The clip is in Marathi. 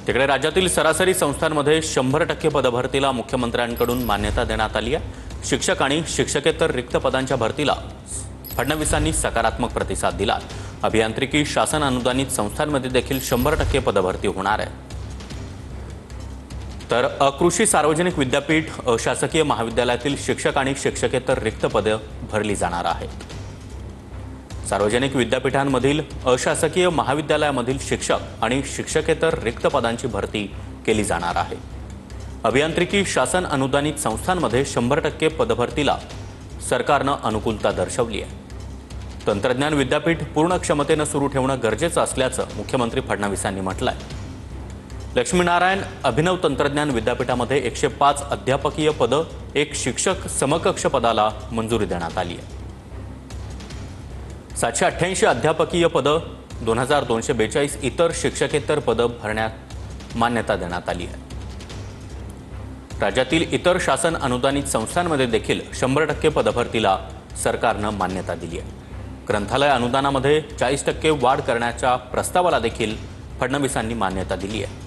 तिकडे राज्यातील सरासरी संस्थांमध्ये 100% पदभरतीला मुख्यमंत्र्यांकडून मान्यता देण्यात आली आहे। शिक्षक आणि शिक्षकेतर रिक्त पदांच्या भरतीला फडणवीसांनी सकारात्मक प्रतिसाद दिला। अभियांत्रिकी शासन अनुदानित संस्थांमध्ये देखील 100% पदभरती होणार आहे। तर अकृषी सार्वजनिक विद्यापीठ अशासकीय महाविद्यालयातील शिक्षक आणि शिक्षकेतर रिक्त पदे भरली जाणार आहेत। सार्वजनिक विद्यापीठांमधील अशासकीय महाविद्यालयामधील शिक्षक आणि शिक्षकेतर रिक्त पदांची भरती केली जाणार आहे। अभियांत्रिकी शासन अनुदानित संस्थांमध्ये 100% पदभरतीला सरकारनं अनुकूलता दर्शवली आहे। तंत्रज्ञान विद्यापीठ पूर्ण क्षमतेनं सुरू ठेवणं गरजेचं असल्याचं मुख्यमंत्री फडणवीसांनी म्हटलंय। लक्ष्मीनारायण अभिनव तंत्रज्ञान विद्यापीठामध्ये 105 अध्यापकीय पदं, 1 शिक्षक समकक्ष पदाला मंजुरी देण्यात आली आहे। 788 अध्यापकीय पदं, 2242 इतर शिक्षकेतर पदं भरण्यात मान्यता देण्यात आली आहे। राज्यातील इतर शासन अनुदानित संस्थांमध्ये देखील 100% पदभरतीला सरकारनं मान्यता दिली आहे। ग्रंथालय अनुदानामध्ये 40% वाढ करण्याच्या प्रस्तावाला देखील फडणवीसांनी मान्यता दिली आहे।